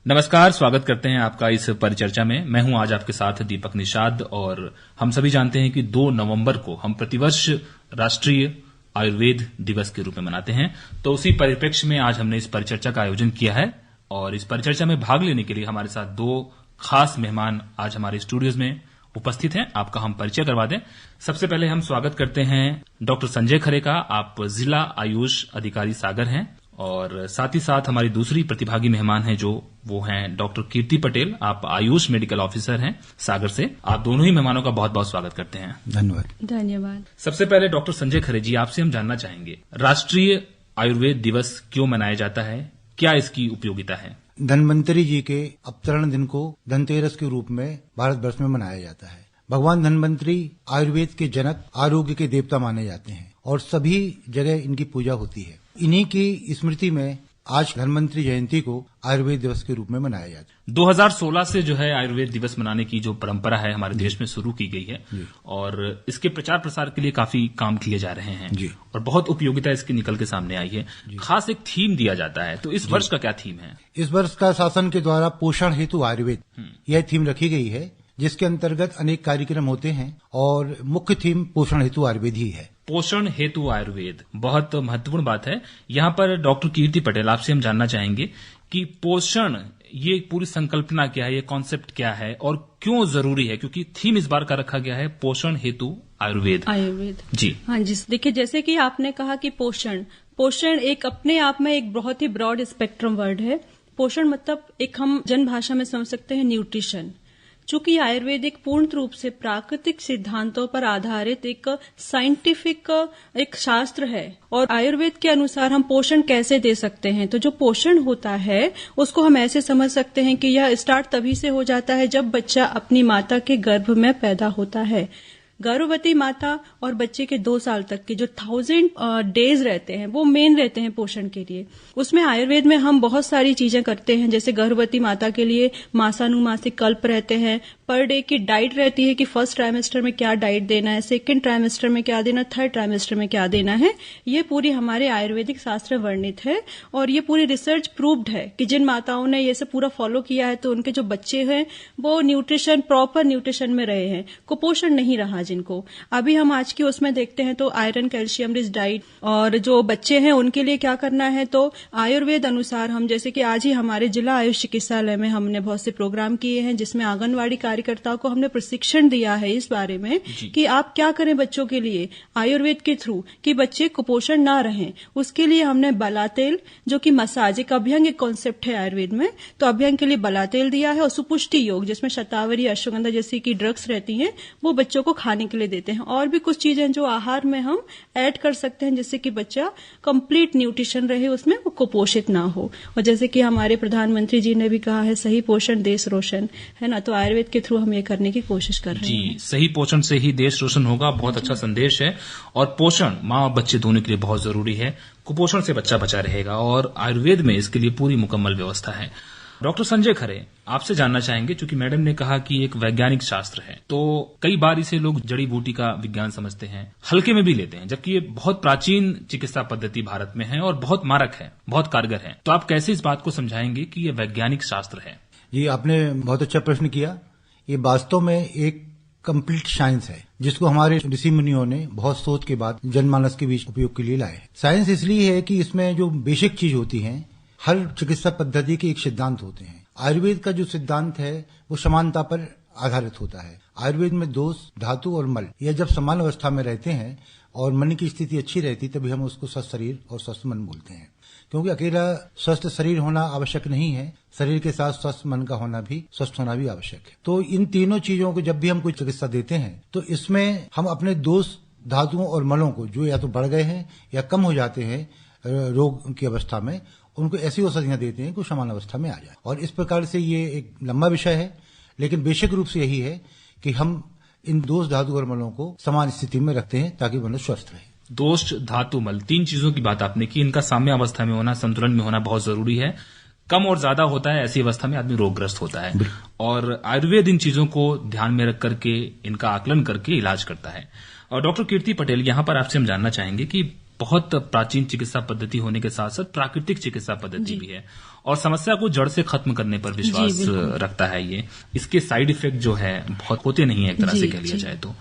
नमस्कार, स्वागत करते हैं आपका इस परिचर्चा में। मैं हूं आज आपके साथ दीपक निषाद और हम सभी जानते हैं कि 2 नवंबर को हम प्रतिवर्ष राष्ट्रीय आयुर्वेद दिवस के रूप में मनाते हैं। तो उसी परिप्रेक्ष्य में आज हमने इस परिचर्चा का आयोजन किया है और इस परिचर्चा में भाग लेने के लिए हमारे साथ 2 खास मेहमान आज हमारे स्टूडियोज में उपस्थित हैं। आपका हम परिचय करवा दें। सबसे पहले हम स्वागत करते हैं डॉक्टर संजय खरे का। आप जिला आयुष अधिकारी सागर हैं और साथ ही साथ हमारी दूसरी प्रतिभागी मेहमान हैं वो हैं डॉक्टर कीर्ति पटेल। आप आयुष मेडिकल ऑफिसर हैं सागर से। आप दोनों ही मेहमानों का बहुत बहुत स्वागत करते हैं। धन्यवाद। सबसे पहले डॉक्टर संजय खरे जी, आपसे हम जानना चाहेंगे राष्ट्रीय आयुर्वेद दिवस क्यों मनाया जाता है, क्या इसकी उपयोगिता है? धन्वंतरी जी के अवतरण दिन को धनतेरस के रूप में भारतवर्ष में मनाया जाता है। भगवान धन्वंतरी आयुर्वेद के जनक, आरोग्य के देवता माने जाते हैं और सभी जगह इनकी पूजा होती है। इन्हीं की स्मृति में आज धन्वंतरी जयंती को आयुर्वेद दिवस के रूप में मनाया जाता है। 2016 से जो है आयुर्वेद दिवस मनाने की जो परंपरा है हमारे देश में शुरू की गई है और इसके प्रचार प्रसार के लिए काफी काम किए जा रहे हैं जी। और बहुत उपयोगिता इसकी निकल के सामने आई है। खास एक थीम दिया जाता है, तो इस वर्ष का क्या थीम है? इस वर्ष का शासन के द्वारा पोषण हेतु आयुर्वेद यह थीम रखी गई है, जिसके अंतर्गत अनेक कार्यक्रम होते हैं और मुख्य थीम पोषण हेतु आयुर्वेद ही है। पोषण हेतु आयुर्वेद बहुत महत्वपूर्ण बात है। यहाँ पर डॉक्टर कीर्ति पटेल, आपसे हम जानना चाहेंगे कि पोषण, ये पूरी संकल्पना क्या है, ये कॉन्सेप्ट क्या है और क्यों जरूरी है, क्योंकि थीम इस बार का रखा गया है पोषण हेतु आयुर्वेद जी। हाँ जी, देखिए जैसे कि आपने कहा कि पोषण एक अपने आप में एक बहुत ही ब्रॉड स्पेक्ट्रम वर्ड है। पोषण मतलब एक हम जन भाषा में समझ सकते हैं न्यूट्रिशन। चूंकि आयुर्वेद एक पूर्ण रूप से प्राकृतिक सिद्धांतों पर आधारित एक साइंटिफिक एक शास्त्र है और आयुर्वेद के अनुसार हम पोषण कैसे दे सकते हैं, तो जो पोषण होता है उसको हम ऐसे समझ सकते हैं कि यह स्टार्ट तभी से हो जाता है जब बच्चा अपनी माता के गर्भ में पैदा होता है। गर्भवती माता और बच्चे के 2 साल तक के जो 1000 डेज रहते हैं वो मेन रहते हैं पोषण के लिए। उसमें आयुर्वेद में हम बहुत सारी चीजें करते हैं, जैसे गर्भवती माता के लिए मासानुमासिक कल्प रहते हैं, पर डे की डाइट रहती है कि फर्स्ट ट्राइमेस्टर में क्या डाइट देना है, सेकंड ट्राइमेस्टर में क्या देना, थर्ड ट्राइमेस्टर में क्या देना है। ये पूरी हमारे आयुर्वेदिक शास्त्र में वर्णित है और ये पूरी रिसर्च प्रूव्ड है कि जिन माताओं ने ये सब पूरा फॉलो किया है तो उनके जो बच्चे हैं वो न्यूट्रिशन, प्रॉपर न्यूट्रिशन में रहे हैं, कुपोषण नहीं रहा जिनको। अभी हम आज की उसमें देखते हैं तो आयरन कैल्शियम रिच डाइट, और जो बच्चे हैं उनके लिए क्या करना है, तो आयुर्वेद अनुसार हम, जैसे कि आज ही हमारे जिला आयुष चिकित्सालय में हमने बहुत से प्रोग्राम किए हैं जिसमें आंगनवाड़ी कार्यकर्ताओं को हमने प्रशिक्षण दिया है इस बारे में कि आप क्या करें बच्चों के लिए आयुर्वेद के थ्रू कि बच्चे कुपोषण ना रहें। उसके लिए हमने बला तेल, जो कि मसाज एक अभ्यंग कॉन्सेप्ट है आयुर्वेद में, तो अभ्यंग के लिए बला तेल दिया है और सुपुष्टि योग जिसमें शतावरी, अश्वगंधा जैसी की ड्रग्स रहती हैं वो बच्चों को खाने के लिए देते हैं। और भी कुछ चीजें जो आहार में हम ऐड कर सकते हैं जिससे कि बच्चा कंप्लीट न्यूट्रिशन रहे, उसमें वो कुपोषित ना हो। और जैसे कि हमारे प्रधानमंत्री जी ने भी कहा है, सही पोषण देश रोशन, है ना, तो आयुर्वेद के थ्रू हम ये करने की कोशिश कर रहे हैं। सही पोषण से ही देश रोशन होगा, बहुत अच्छा संदेश है। और पोषण माँ और बच्चे दोनों के लिए बहुत जरूरी है। कुपोषण से बच्चा बचा रहेगा और आयुर्वेद में इसके लिए पूरी मुकम्मल व्यवस्था है। डॉक्टर संजय खरे, आपसे जानना चाहेंगे, क्योंकि मैडम ने कहा कि एक वैज्ञानिक शास्त्र है, तो कई बार इसे लोग जड़ी बूटी का विज्ञान समझते हैं, हल्के में भी लेते हैं, जबकि ये बहुत प्राचीन चिकित्सा पद्धति भारत में है और बहुत मारक है, बहुत कारगर है। तो आप कैसे इस बात को समझाएंगे कि ये वैज्ञानिक शास्त्र है? जी, आपने बहुत अच्छा प्रश्न किया। ये वास्तव में एक कंप्लीट साइंस है जिसको हमारे ऋषि मुनियों ने बहुत सोच के बाद जनमानस के बीच उपयोग के लिए लाए। साइंस इसलिए है कि इसमें जो बेसिक चीज होती है, हर चिकित्सा पद्धति के एक सिद्धांत होते हैं। आयुर्वेद का जो सिद्धांत है वो समानता पर आधारित होता है। आयुर्वेद में दोष, धातु और मल, यह जब समान अवस्था में रहते हैं और मन की स्थिति अच्छी रहती तभी हम उसको स्वस्थ शरीर और स्वस्थ मन बोलते हैं। क्योंकि अकेला स्वस्थ शरीर होना आवश्यक नहीं है, शरीर के साथ स्वस्थ मन का होना भी, स्वस्थ होना भी आवश्यक है। तो इन तीनों चीजों को जब भी हम कोई चिकित्सा देते हैं तो इसमें हम अपने दोष, धातुओं और मलों को जो या तो बढ़ गए हैं या कम हो जाते हैं रोग की अवस्था में, उनको ऐसी औषधियां देते हैं कि समान अवस्था में आ जाए। और इस प्रकार से ये एक लंबा विषय है, लेकिन बेसिक रूप से यही है कि हम इन दोष, धातु और मलों को समान स्थिति में रखते हैं ताकि मनुष्य स्वस्थ रहे। दोष, धातु, मल, 3 चीजों की बात आपने की। इनका साम्य अवस्था में होना, संतुलन में होना बहुत जरूरी है। कम और ज्यादा होता है, ऐसी अवस्था में आदमी रोगग्रस्त होता है। और आयुर्वेद इन चीजों को ध्यान में रख करके, इनका आकलन करके इलाज करता है। और डॉक्टर कीर्ति पटेल, यहाँ पर आपसे हम जानना चाहेंगे कि बहुत प्राचीन चिकित्सा पद्धति होने के साथ साथ प्राकृतिक चिकित्सा पद्धति भी है और समस्या को जड़ से खत्म करने पर विश्वास रखता है। ये इसके साइड इफेक्ट जो है बहुत होते नहीं है, एक तरह से कह लिया जाए तो।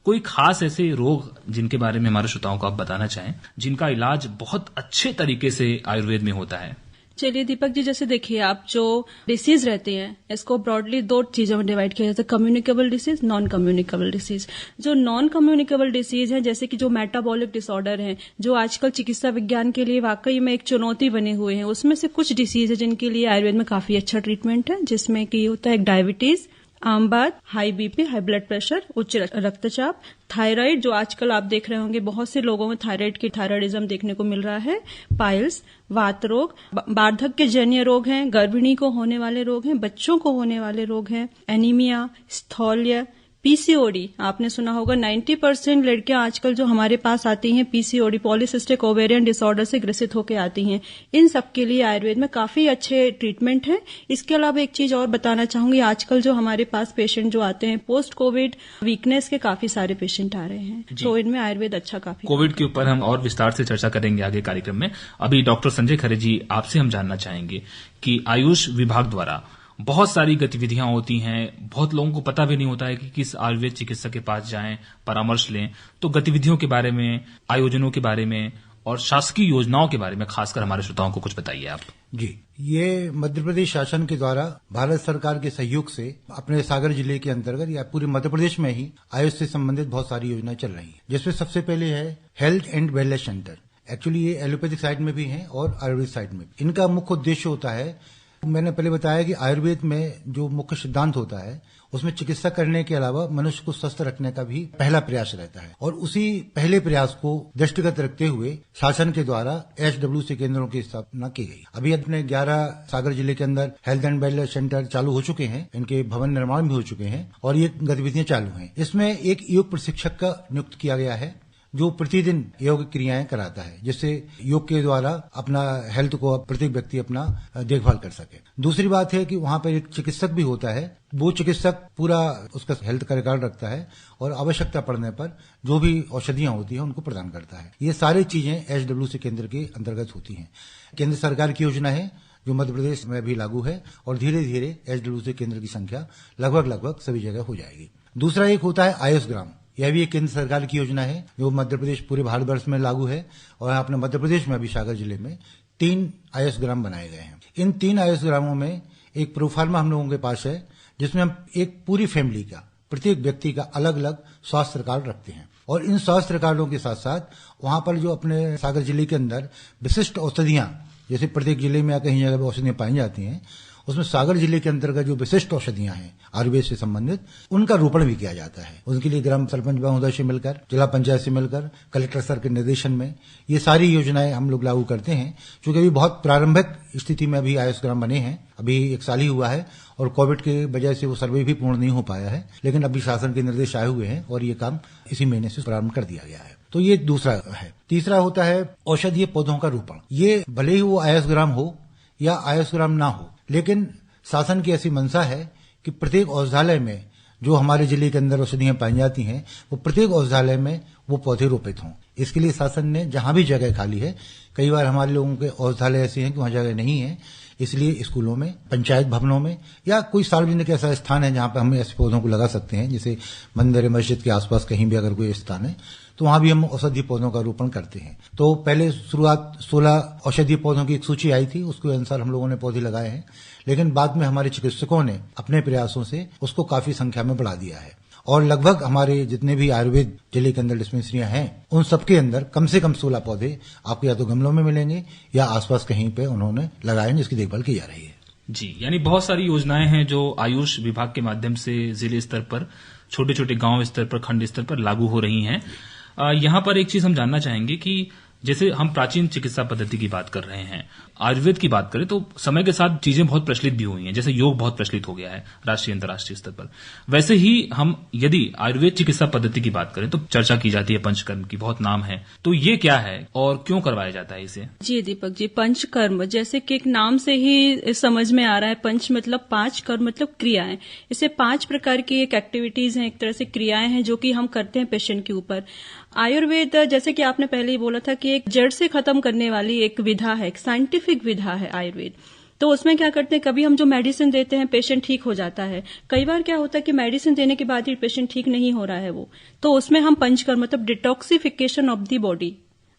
कोई खास ऐसे रोग जिनके बारे में हमारे श्रोताओं को आप बताना चाहें, जिनका इलाज बहुत अच्छे तरीके से आयुर्वेद में होता है? चलिए दीपक जी, जैसे देखिए आप, जो डिसीज रहते हैं इसको ब्रॉडली 2 चीजों में डिवाइड किया जाता है, communicable disease, non communicable disease. जो नॉन कम्युनिकेबल डिसीज है, जैसे कि जो मेटाबॉलिक डिसऑर्डर है, जो आजकल चिकित्सा विज्ञान के लिए वाकई में एक चुनौती बने हुए हैं, उसमें से कुछ डिसीज है जिनके लिए आयुर्वेद में काफी अच्छा ट्रीटमेंट है, जिसमें कि होता है डायबिटीज, आम बात, high BP, high blood pressure, उच्च रक्तचाप, थायराइड, जो आजकल आप देख रहे होंगे बहुत से लोगों में थायराइडिज्म देखने को मिल रहा है, पाइल्स, वात रोग, वार्धक्य जन्य रोग हैं, गर्भिणी को होने वाले रोग हैं, बच्चों को होने वाले रोग हैं, एनीमिया, स्थौल्य, पीसीओडी। आपने सुना होगा 90% लड़कियां आजकल जो हमारे पास आती हैं पीसीओडी, पॉलीसिस्टिक ओवेरियन डिसऑर्डर से ग्रसित होकर आती हैं। इन सब के लिए आयुर्वेद में काफी अच्छे ट्रीटमेंट हैं। इसके अलावा एक चीज और बताना चाहूंगी, आजकल जो हमारे पास पेशेंट जो आते हैं पोस्ट कोविड वीकनेस के काफी सारे पेशेंट आ रहे हैं, तो इनमें आयुर्वेद अच्छा काफी। कोविड के ऊपर हम और विस्तार से चर्चा करेंगे आगे कार्यक्रम में। अभी डॉक्टर संजय खरे जी, आपसे हम जानना चाहेंगे कि आयुष विभाग द्वारा बहुत सारी गतिविधियां होती हैं, बहुत लोगों को पता भी नहीं होता है कि किस आयुर्वेद चिकित्सक के पास जाएं, परामर्श लें। तो गतिविधियों के बारे में, आयोजनों के बारे में और शासकीय योजनाओं के बारे में खासकर हमारे श्रोताओं को कुछ बताइए आप। जी, ये मध्य प्रदेश शासन के द्वारा भारत सरकार के सहयोग से अपने सागर जिले के अंतर्गत या पूरे मध्य प्रदेश में ही आयुष से संबंधित बहुत सारी योजनाएं चल रही हैं, जिसमें सबसे पहले है health and wellness centre. Actually ये एलोपैथिक साइड में भी है और आयुर्वेद साइड में। इनका मुख्य उद्देश्य होता है, मैंने पहले बताया कि आयुर्वेद में जो मुख्य सिद्धांत होता है उसमें चिकित्सा करने के अलावा मनुष्य को स्वस्थ रखने का भी पहला प्रयास रहता है, और उसी पहले प्रयास को दृष्टिगत रखते हुए शासन के द्वारा HWC केंद्रों की स्थापना की गई। अभी अपने 11 सागर जिले के अंदर हेल्थ एंड वेलनेस सेंटर चालू हो चुके हैं, इनके भवन निर्माण भी हो चुके हैं और ये गतिविधियां चालू हैं। इसमें एक योग प्रशिक्षक का नियुक्त किया गया है जो प्रतिदिन योग क्रियाएं कराता है, जिससे योग के द्वारा अपना हेल्थ को प्रत्येक व्यक्ति अपना देखभाल कर सके। दूसरी बात है कि वहां पर एक चिकित्सक भी होता है, वो चिकित्सक पूरा उसका हेल्थ का रिकॉर्ड रखता है और आवश्यकता पड़ने पर जो भी औषधियां होती हैं उनको प्रदान करता है। ये सारी चीजें HWC केंद्र के अंतर्गत होती हैं। केंद्र सरकार की योजना है जो मध्य प्रदेश में भी लागू है और धीरे धीरे HWC केंद्र की संख्या लगभग सभी जगह हो जाएगी। दूसरा एक होता है आयुष ग्राम। यह भी एक केंद्र सरकार की योजना है जो मध्य प्रदेश पूरे भारतवर्ष में लागू है, और अपने मध्य प्रदेश में अभी सागर जिले में 3 आयुष ग्राम बनाए गए हैं। इन 3 आयुष ग्रामों में एक प्रोफार्मा हम लोगों के पास है, जिसमें हम एक पूरी फैमिली का, प्रत्येक व्यक्ति का अलग अलग स्वास्थ्य रिकॉर्ड रखते हैं, और इन स्वास्थ्य रिकॉर्डों के साथ साथ वहां पर जो अपने सागर जिले के अंदर विशिष्ट औषधियां, जैसे प्रत्येक जिले में कहीं जगह औषधियां पाई जाती हैं, उसमें सागर जिले के अंतर्गत जो विशिष्ट औषधियां हैं आयुर्वेद से संबंधित, उनका रोपण भी किया जाता है। उनके लिए ग्राम सरपंच महोदय से मिलकर, जिला पंचायत से मिलकर, कलेक्टर सर के निर्देशन में ये सारी योजनाएं हम लोग लागू करते हैं। क्योंकि अभी बहुत प्रारंभिक स्थिति में अभी आयुष ग्राम बने हैं, अभी 1 साल ही हुआ है और कोविड की वजह से वो सर्वे भी पूर्ण नहीं हो पाया है, लेकिन अभी शासन के निर्देश आए हुए हैं और ये काम इसी महीने से प्रारंभ कर दिया गया है। तो ये दूसरा है। तीसरा होता है औषधीय पौधों का रोपण। ये भले ही वो आयुष ग्राम हो या आयुष ग्राम ना हो, लेकिन शासन की ऐसी मंशा है कि प्रत्येक औषधालय में जो हमारे जिले के अंदर औषधियां पाई जाती हैं, वो प्रत्येक औषधालय में वो पौधे रोपित हों। इसके लिए शासन ने जहां भी जगह खाली है, कई बार हमारे लोगों के औषधालय ऐसे हैं कि वहां जगह नहीं है, इसलिए स्कूलों में, पंचायत भवनों में या कोई सार्वजनिक ऐसा स्थान है जहां पर हम ऐसे पौधों को लगा सकते हैं, जैसे मंदिर मस्जिद के आसपास कहीं भी अगर कोई स्थान है तो वहां भी हम औषधीय पौधों का रोपण करते हैं। तो पहले शुरुआत 16 औषधीय पौधों की एक सूची आई थी, उसके अनुसार हम लोगों ने पौधे लगाए हैं, लेकिन बाद में हमारे चिकित्सकों ने अपने प्रयासों से उसको काफी संख्या में बढ़ा दिया है, और लगभग हमारे जितने भी आयुर्वेद जिले के अंदर डिस्पेंसरियां हैं, उन सबके अंदर कम से कम 16 पौधे आपको या तो गमलों में मिलेंगे या आसपास कहीं पे उन्होंने लगाए हैं, जिसकी देखभाल की जा रही है। जी, यानी बहुत सारी योजनाएं हैं जो आयुष विभाग के माध्यम से जिले स्तर पर, छोटे छोटे गांव स्तर पर, खंड स्तर पर लागू हो रही हैं। यहाँ पर एक चीज हम जानना चाहेंगे कि जैसे हम प्राचीन चिकित्सा पद्धति की बात कर रहे हैं, आयुर्वेद की बात करें तो समय के साथ चीजें बहुत प्रचलित भी हुई हैं, जैसे योग बहुत प्रचलित हो गया है राष्ट्रीय अंतर्राष्ट्रीय स्तर पर। वैसे ही हम यदि आयुर्वेद चिकित्सा पद्धति की बात करें तो चर्चा की जाती है पंचकर्म की, बहुत नाम है। तो ये क्या है और क्यों करवाया जाता है इसे? जी दीपक जी, पंचकर्म जैसे कि एक नाम से ही समझ में आ रहा है, पंच मतलब 5, कर्म मतलब क्रियाएं। इसे 5 प्रकार की एक एक्टिविटीज हैं, एक तरह से क्रियाएं हैं जो कि हम करते हैं पेशेंट के ऊपर। आयुर्वेद जैसे कि आपने पहले ही बोला था कि एक जड़ से खत्म करने वाली एक विधा है, एक साइंटिफिक विधा है आयुर्वेद। तो उसमें क्या करते हैं, कभी हम जो मेडिसिन देते हैं पेशेंट ठीक हो जाता है, कई बार क्या होता है कि मेडिसिन देने के बाद ही पेशेंट ठीक नहीं हो रहा है वो, तो उसमें हम पंचकर्म मतलब detoxification of the body.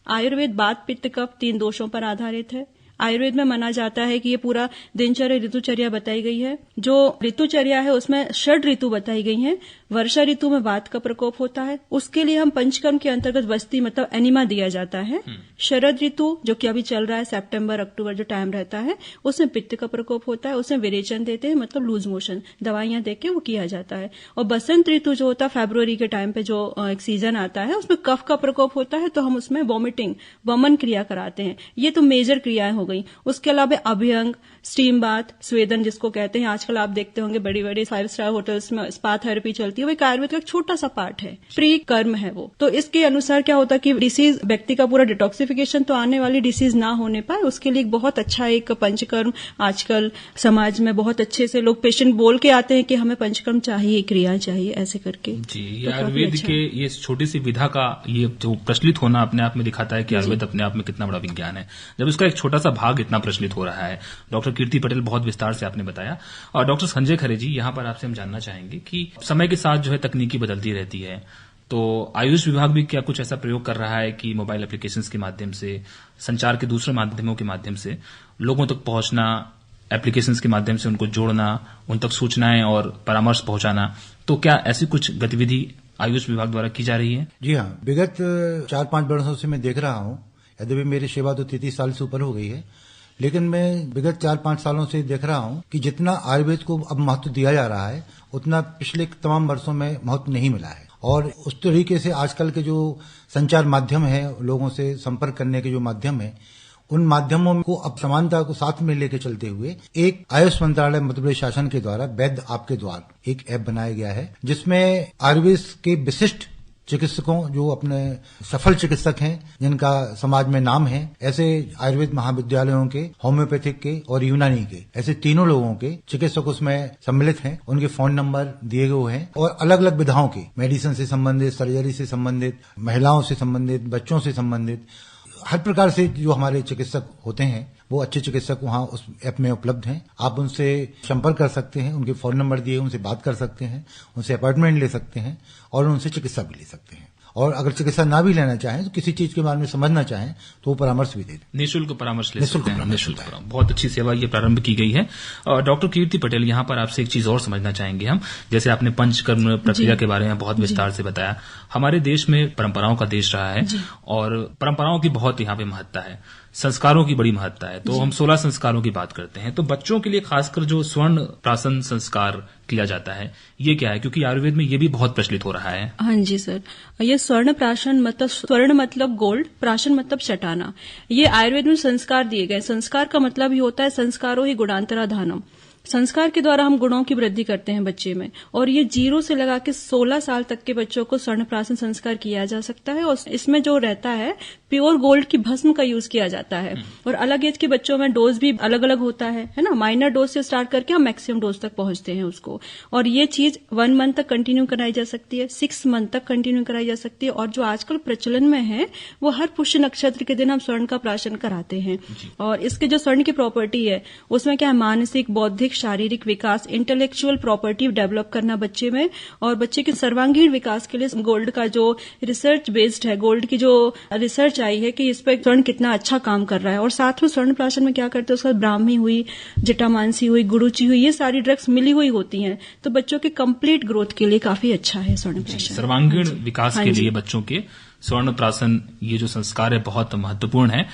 Ayurveda वात पित्त कफ 3 दोषों पर आधारित है। आयुर्वेद में माना जाता है कि ये पूरा दिनचर्या ऋतुचर्या बताई गई है। जो ऋतुचर्या है उसमें 6 ऋतु बताई गई हैं। वर्षा ऋतु में वात का प्रकोप होता है, उसके लिए हम पंचकर्म के अंतर्गत वस्ती मतलब एनिमा दिया जाता है। शरद ऋतु जो कि अभी चल रहा है, सितंबर अक्टूबर जो टाइम रहता है, उसमें पित्त का प्रकोप होता है, उसमें विरेचन देते हैं मतलब लूज मोशन, दवाइयां देके वो किया जाता है। और बसंत ऋतु जो होता है फरवरी के टाइम पे जो एक सीजन आता है, उसमें कफ का प्रकोप होता है, तो हम उसमें वॉमिटिंग वमन क्रिया कराते हैं। ये तो मेजर क्रियाएं हो गई। उसके अलावा अभ्यंग, स्टीम बाथ, स्वेदन जिसको कहते हैं, आजकल आप देखते होंगे बड़ी बड़ी 5 स्टार होटल्स में स्पा थेरेपी चलती है, वो एक आयुर्वेद का एक छोटा सा पार्ट है, प्री कर्म है वो। तो इसके अनुसार क्या होता है कि डिसीज व्यक्ति का पूरा डिटॉक्सिफिकेशन तो आने वाली डिसीज ना होने पाए, उसके लिए एक बहुत अच्छा एक पंचकर्म आजकल समाज में बहुत अच्छे से लोग पेशेंट बोल के आते हैं कि हमें पंचकर्म चाहिए, क्रिया चाहिए, ऐसे करके। जी, ये आयुर्वेद के ये छोटी सी विधा का ये जो प्रचलित होना अपने आप में दिखाता है कि आयुर्वेद अपने आप में कितना बड़ा विज्ञान है, जब इसका एक छोटा सा भाग इतना प्रचलित हो रहा है। डॉक्टर कीर्ति पटेल, बहुत विस्तार से आपने बताया। और डॉक्टर संजय खरे जी, यहाँ पर आपसे हम जानना चाहेंगे कि समय के साथ जो है तकनीकी बदलती रहती है, तो आयुष विभाग भी क्या कुछ ऐसा प्रयोग कर रहा है कि मोबाइल एप्लीकेशंस के माध्यम से, संचार के दूसरे माध्यमों के माध्यम से लोगों तक पहुंचना, एप्लीकेशंस के माध्यम से उनको जोड़ना, उन तक सूचनाएं और परामर्श पहुंचाना, तो क्या ऐसी कुछ गतिविधि आयुष विभाग द्वारा की जा रही है? जी हाँ, विगत 4-5 वर्षों से मैं देख रहा हूँ, यद्यपि मेरी सेवा तो 33 साल से ऊपर हो गई है, लेकिन मैं विगत 4-5 सालों से देख रहा हूं कि जितना आयुर्वेद को अब महत्व दिया जा रहा है, उतना पिछले तमाम वर्षों में महत्व नहीं मिला है। और उस तरीके से आजकल के जो संचार माध्यम है, लोगों से संपर्क करने के जो माध्यम है, उन माध्यमों को अब समानता को साथ में लेके चलते हुए एक आयुष मंत्रालय मध्य प्रदेश शासन के द्वारा वैद्य आपके द्वार एक ऐप बनाया गया है, जिसमें आयुर्वेद के विशिष्ट चिकित्सकों, जो अपने सफल चिकित्सक हैं, जिनका समाज में नाम है, ऐसे आयुर्वेद महाविद्यालयों के, होम्योपैथिक के और यूनानी के, ऐसे तीनों लोगों के चिकित्सक उसमें सम्मिलित हैं। उनके फोन नंबर दिए गए हैं और अलग अलग विधाओं के, मेडिसिन से संबंधित, सर्जरी से संबंधित, महिलाओं से संबंधित, बच्चों से संबंधित, हर प्रकार से जो हमारे चिकित्सक होते हैं, वो अच्छे चिकित्सक वहाँ उस ऐप में उपलब्ध हैं। आप उनसे संपर्क कर सकते हैं, उनके फोन नंबर दिए, उनसे बात कर सकते हैं, उनसे अपॉइंटमेंट ले सकते हैं और उनसे चिकित्सा भी ले सकते हैं। और अगर चिकित्सा ना भी लेना चाहें, तो किसी चीज के बारे में समझना चाहें, तो वो परामर्श भी दे दें। निःशुल्क परामर्श ले सकते हैं। निःशुल्क परामर्श, बहुत अच्छी सेवा ये प्रारंभ की गई है। डॉक्टर कीर्ति पटेल, यहाँ पर आपसे एक चीज और समझना चाहेंगे हम। जैसे आपने पंचकर्म प्रक्रिया के बारे में बहुत विस्तार से बताया। हमारे देश में परंपराओं का देश रहा है और परंपराओं की बहुत यहाँ पे महत्ता है, संस्कारों की बड़ी महत्ता है। तो हम 16 संस्कारों की बात करते हैं, तो बच्चों के लिए खासकर जो स्वर्ण प्राशन संस्कार किया जाता है, ये क्या है? क्योंकि आयुर्वेद में ये भी बहुत प्रचलित हो रहा है। हाँ जी सर, ये स्वर्ण प्राशन मतलब, स्वर्ण मतलब गोल्ड, प्राशन मतलब चटाना, ये आयुर्वेद में संस्कार दिए गए। संस्कार का मतलब ही होता है संस्कारो ही गुणांतराधानम, संस्कार के द्वारा हम गुणों की वृद्धि करते हैं बच्चे में। और ये 0 से लगा के 16 साल तक के बच्चों को स्वर्ण प्राशन संस्कार किया जा सकता है। और इसमें जो रहता है प्योर गोल्ड की भस्म का यूज किया जाता है। और अलग एज के बच्चों में डोज भी अलग अलग होता है ना, माइनर डोज से स्टार्ट करके हम मैक्सिमम डोज तक पहुंचते हैं उसको। और ये चीज 1 मंथ तक कंटिन्यू कराई जा सकती है, 6 मंथ तक कंटिन्यू कराई जा सकती है। और जो आजकल प्रचलन में है, वो हर पुष्य नक्षत्र के दिन हम स्वर्ण का प्राशन कराते हैं। और इसके जो स्वर्ण की प्रॉपर्टी है, उसमें क्या है, मानसिक, बौद्धिक, शारीरिक विकास, इंटेलेक्चुअल प्रॉपर्टी डेवलप करना बच्चे में, और बच्चे के सर्वांगीण विकास के लिए गोल्ड का जो रिसर्च बेस्ड है, गोल्ड की जो रिसर्च आई है कि इस पर स्वर्ण कितना अच्छा काम कर रहा है। और साथ में स्वर्ण प्राशन में क्या करते हैं, उसका ब्राह्मी हुई, जटामांसी हुई, गुरुची हुई, ये सारी ड्रग्स मिली हुई होती हैं। तो बच्चों के कंप्लीट ग्रोथ के लिए काफी अच्छा है स्वर्ण प्राशन। सर्वांगीण विकास के लिए बच्चों के स्वर्ण प्राशन, ये जो संस्कार है, बहुत महत्वपूर्ण है।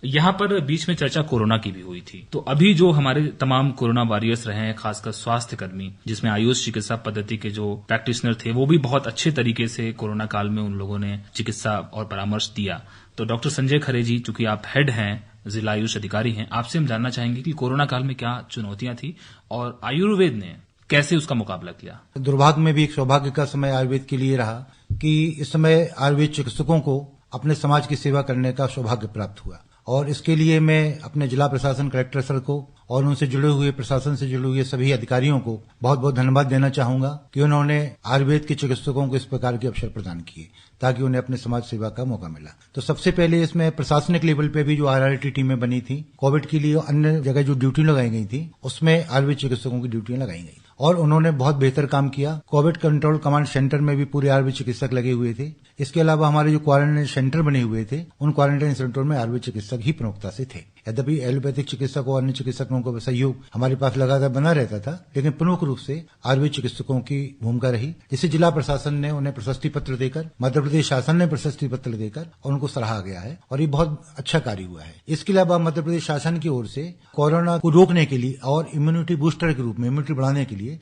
यहाँ पर बीच में चर्चा कोरोना की भी हुई थी, तो अभी जो हमारे तमाम कोरोना वॉरियर्स रहे हैं, खासकर स्वास्थ्य कर्मी, जिसमें आयुष चिकित्सा पद्धति के जो प्रैक्टिशनर थे, वो भी बहुत अच्छे तरीके से कोरोना काल में उन लोगों ने चिकित्सा और परामर्श दिया। तो डॉक्टर संजय खरे जी, चूंकि आप हेड हैं, जिला आयुष अधिकारी हैं, आपसे हम जानना चाहेंगे कि कोरोना काल में क्या चुनौतियां थी और आयुर्वेद ने कैसे उसका मुकाबला किया। दुर्भाग्य में भी एक सौभाग्य का समय आयुर्वेद के लिए रहा कि इस समय आयुर्वेद चिकित्सकों को अपने समाज की सेवा करने का सौभाग्य प्राप्त हुआ। और इसके लिए मैं अपने जिला प्रशासन, कलेक्टर सर को और उनसे जुड़े हुए प्रशासन से जुड़े हुए सभी अधिकारियों को बहुत बहुत धन्यवाद देना चाहूंगा कि उन्होंने आयुर्वेद के चिकित्सकों को इस प्रकार के अवसर प्रदान किए ताकि उन्हें अपने समाज सेवा का मौका मिला। तो सबसे पहले इसमें प्रशासनिक लेवल पे भी जो RRT टीमें बनी थी, कोविड के लिए अन्य जगह जो ड्यूटी लगाई गई थी उसमें आयुर्वेद चिकित्सकों की ड्यूटियां लगाई गई और उन्होंने बहुत बेहतर काम किया। कोविड कंट्रोल कमांड सेंटर में भी पूरे आयुर्वेद चिकित्सक लगे हुए थे। इसके अलावा हमारे जो क्वारंटाइन सेंटर बने हुए थे उन क्वारंटाइन सेंटर में आयुर्वेद चिकित्सक ही प्रमुखता से थे। यद्यपि एलोपैथिक चिकित्सक और अन्य चिकित्सकों का सहयोग हमारे पास लगातार बना रहता था, लेकिन प्रमुख रूप से आयुर्वेद चिकित्सकों की भूमिका रही। जिसे जिला प्रशासन ने उन्हें प्रशस्ति पत्र देकर, मध्य प्रदेश शासन ने प्रशस्ति पत्र देकर और उनको सराहा गया है और ये बहुत अच्छा कार्य हुआ है। इसके अलावा मध्य प्रदेश शासन की ओर से कोरोना को रोकने के लिए और इम्यूनिटी बूस्टर के रूप में इम्यूनिटी बढ़ाने के लिए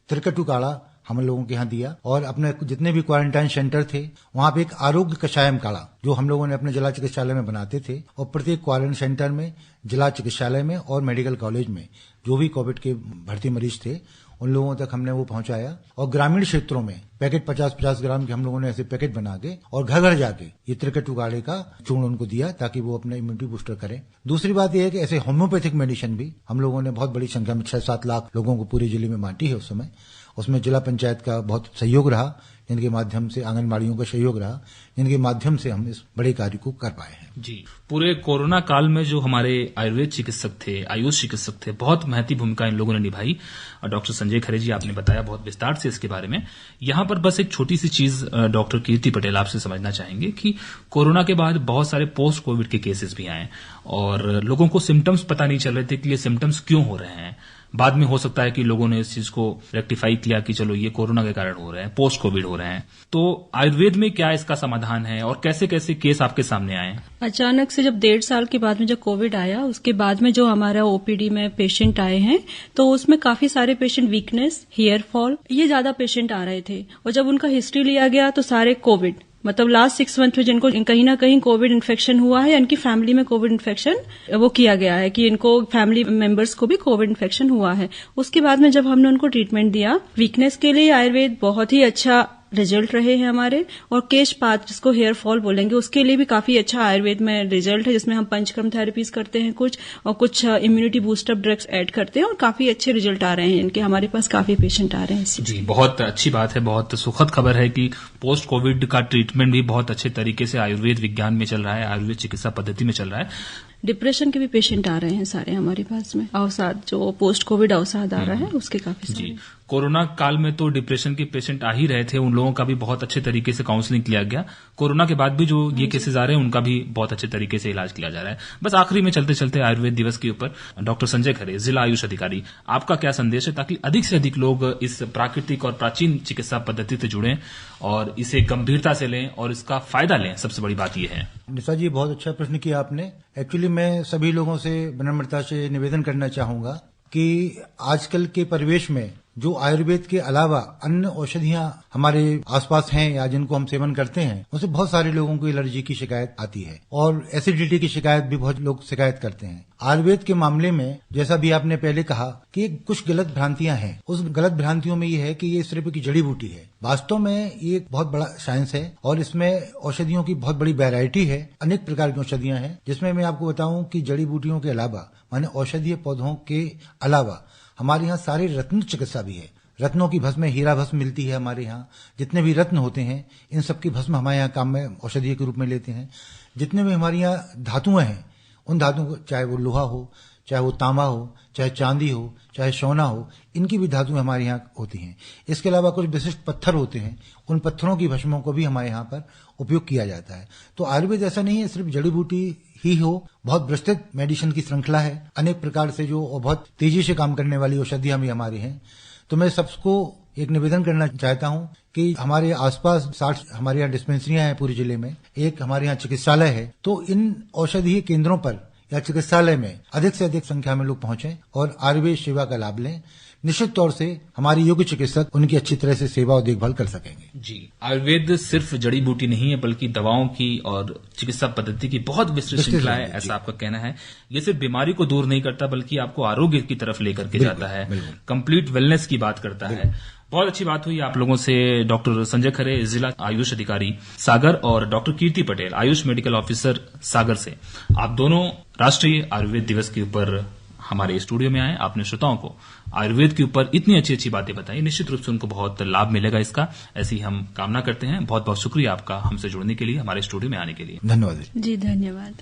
त्रिकटु काढ़ा हम लोगों के यहाँ दिया और अपने जितने भी क्वारंटाइन सेंटर थे वहां पे एक आरोग्य कषायम काढ़ा जो हम लोगों ने अपने जिला चिकित्सालय में बनाते थे और प्रत्येक क्वारंटाइन सेंटर में, जिला चिकित्सालय में और मेडिकल कॉलेज में जो भी कोविड के भर्ती मरीज थे उन लोगों तक हमने वो पहुंचाया। और ग्रामीण क्षेत्रों में पैकेट 50-50 ग्राम के हम लोगों ने ऐसे पैकेट बना के और घर घर जाके ये त्रिकटु काढ़े का चूर्ण उनको दिया ताकि वो अपने इम्यूनिटी बूस्टर करें। दूसरी बात यह है कि ऐसे होम्योपैथिक मेडिसिन भी हम लोगों ने बहुत बड़ी संख्या में 6-7 लाख लोगों को पूरे जिले में बांटी है उस समय। उसमें जिला पंचायत का बहुत सहयोग रहा, जिनके माध्यम से आंगनबाड़ियों का सहयोग रहा, जिनके माध्यम से हम इस बड़े कार्य को कर पाए हैं। जी, पूरे कोरोना काल में जो हमारे आयुर्वेद चिकित्सक थे, आयुष चिकित्सक थे, बहुत महत्वपूर्ण भूमिका इन लोगों ने निभाई। डॉक्टर संजय खरे जी, आपने बताया बहुत विस्तार से इसके बारे में। यहाँ पर बस एक छोटी सी चीज डॉक्टर कीर्ति पटेल आपसे समझना चाहेंगे कि कोरोना के बाद बहुत सारे पोस्ट कोविड के केसेस भी आए और लोगों को सिम्टम्स पता नहीं चल रहे थे कि ये सिम्टम्स क्यों हो रहे हैं। बाद में हो सकता है कि लोगों ने इस चीज को रेक्टिफाई किया कि चलो ये कोरोना के कारण हो रहे हैं, पोस्ट कोविड हो रहे हैं। तो आयुर्वेद में क्या इसका समाधान है और कैसे कैसे केस आपके सामने आए? अचानक से जब 1.5 साल के बाद में जब कोविड आया, उसके बाद में जो हमारा ओपीडी में पेशेंट आए हैं तो उसमें काफी सारे पेशेंट वीकनेस, हेयर फॉल, ये ज्यादा पेशेंट आ रहे थे। और जब उनका हिस्ट्री लिया गया तो सारे कोविड, मतलब लास्ट 6 मंथ में जिनको कहीं ना कहीं कोविड इन्फेक्शन हुआ है, इनकी फैमिली में कोविड इन्फेक्शन वो किया गया है कि इनको फैमिली मेंबर्स को भी कोविड इन्फेक्शन हुआ है। उसके बाद में जब हमने उनको ट्रीटमेंट दिया, वीकनेस के लिए आयुर्वेद बहुत ही अच्छा रिजल्ट रहे हैं हमारे। और केश पात, जिसको हेयर फॉल बोलेंगे, उसके लिए भी काफी अच्छा आयुर्वेद में रिजल्ट है, जिसमें हम पंचकर्म थेरेपीज करते हैं कुछ और कुछ इम्यूनिटी बूस्टअप ड्रग्स ऐड करते हैं और काफी अच्छे रिजल्ट आ रहे हैं इनके। हमारे पास काफी पेशेंट आ रहे हैं। जी, बहुत अच्छी बात है, बहुत सुखद खबर है कि पोस्ट कोविड का ट्रीटमेंट भी बहुत अच्छे तरीके से आयुर्वेद विज्ञान में चल रहा है, आयुर्वेद चिकित्सा पद्धति में चल रहा है। डिप्रेशन के भी पेशेंट आ रहे हैं सारे हमारे पास में। अवसाद, जो पोस्ट कोविड अवसाद आ रहा है, उसके काफी सारे। कोरोना काल में तो डिप्रेशन के पेशेंट आ ही रहे थे, उन लोगों का भी बहुत अच्छे तरीके से काउंसलिंग किया गया। कोरोना के बाद भी जो ये केसेस आ रहे हैं उनका भी बहुत अच्छे तरीके से इलाज किया जा रहा है। बस आखिरी में चलते चलते आयुर्वेद दिवस के ऊपर डॉक्टर संजय खरे, जिला आयुष अधिकारी, आपका क्या संदेश है ताकि अधिक से अधिक लोग इस प्राकृतिक और प्राचीन चिकित्सा पद्धति से जुड़ें और इसे गंभीरता से लें और इसका फायदा लें? सबसे बड़ी बात यह है। निशा जी, बहुत अच्छा प्रश्न किया आपने। एक्चुअली मैं सभी लोगों से विनम्रता से निवेदन करना चाहूंगा कि आजकल के परिवेश में जो आयुर्वेद के अलावा अन्य औषधियां हमारे आसपास हैं या जिनको हम सेवन करते हैं, उससे बहुत सारे लोगों को एलर्जी की शिकायत आती है और एसिडिटी की शिकायत भी बहुत लोग शिकायत करते हैं। आयुर्वेद के मामले में, जैसा भी आपने पहले कहा, कि कुछ गलत भ्रांतियां हैं। उस गलत भ्रांतियों में ये है कि ये सिर्फ की जड़ी बूटी है। वास्तव में ये एक बहुत बड़ा साइंस है और इसमें औषधियों की बहुत बड़ी वैरायटी है। अनेक प्रकार की औषधियां हैं, जिसमें मैं आपको बताऊं कि जड़ी बूटियों के अलावा, माने औषधीय पौधों के अलावा हमारे यहाँ सारे रत्न चिकित्सा भी है। रत्नों की भस्म, हीरा भस्म मिलती है हमारे यहाँ। जितने भी रत्न होते हैं, इन सब की भस्म हमारे यहाँ काम में औषधीय के रूप में लेते हैं। जितने भी हमारे यहाँ धातुएं हैं, उन धातुओं को, चाहे वो लोहा हो, चाहे वो तांबा हो, चाहे चांदी हो, चाहे सोना हो, इनकी भी धातुएं हमारे यहाँ होती हैं। इसके अलावा कुछ विशिष्ट पत्थर होते हैं, उन पत्थरों की भस्मों को भी हमारे यहाँ पर उपयोग किया जाता है। तो आयुर्वेद ऐसा नहीं है सिर्फ जड़ी बूटी ही हो, बहुत विस्तृत मेडिसिन की श्रृंखला है। अनेक प्रकार से जो बहुत तेजी से काम करने वाली औषधियां भी हमारी हैं। तो मैं सबको एक निवेदन करना चाहता हूं कि हमारे आसपास 60 हमारे यहाँ डिस्पेंसरियां हैं पूरे जिले में, एक हमारे यहाँ चिकित्सालय है। तो इन औषधीय केंद्रों पर या चिकित्सालय में अधिक से अधिक संख्या में लोग पहुंचें और आयुर्वेद सेवा का लाभ लें। निश्चित तौर से हमारे योग्य चिकित्सक उनकी अच्छी तरह से सेवा और देखभाल कर सकेंगे। जी, आयुर्वेद सिर्फ जड़ी बूटी नहीं है बल्कि दवाओं की और चिकित्सा पद्धति की बहुत विस्तृत श्रृंखला है, ऐसा आपका कहना है। ये सिर्फ बीमारी को दूर नहीं करता बल्कि आपको आरोग्य की तरफ लेकर के जाता है, कंप्लीट वेलनेस की बात करता है। बहुत अच्छी बात हुई आप लोगों से। डॉक्टर संजय खरे, जिला आयुष अधिकारी सागर, और डॉक्टर कीर्ति पटेल, आयुष मेडिकल ऑफिसर सागर से, आप दोनों राष्ट्रीय आयुर्वेद दिवस के ऊपर हमारे स्टूडियो में आए, आपने श्रोताओं को आयुर्वेद के ऊपर इतनी अच्छी अच्छी बातें बताई। निश्चित रूप से उनको बहुत लाभ मिलेगा इसका, ऐसी हम कामना करते हैं। बहुत बहुत शुक्रिया आपका हमसे जुड़ने के लिए, हमारे स्टूडियो में आने के लिए। धन्यवाद जी, धन्यवाद।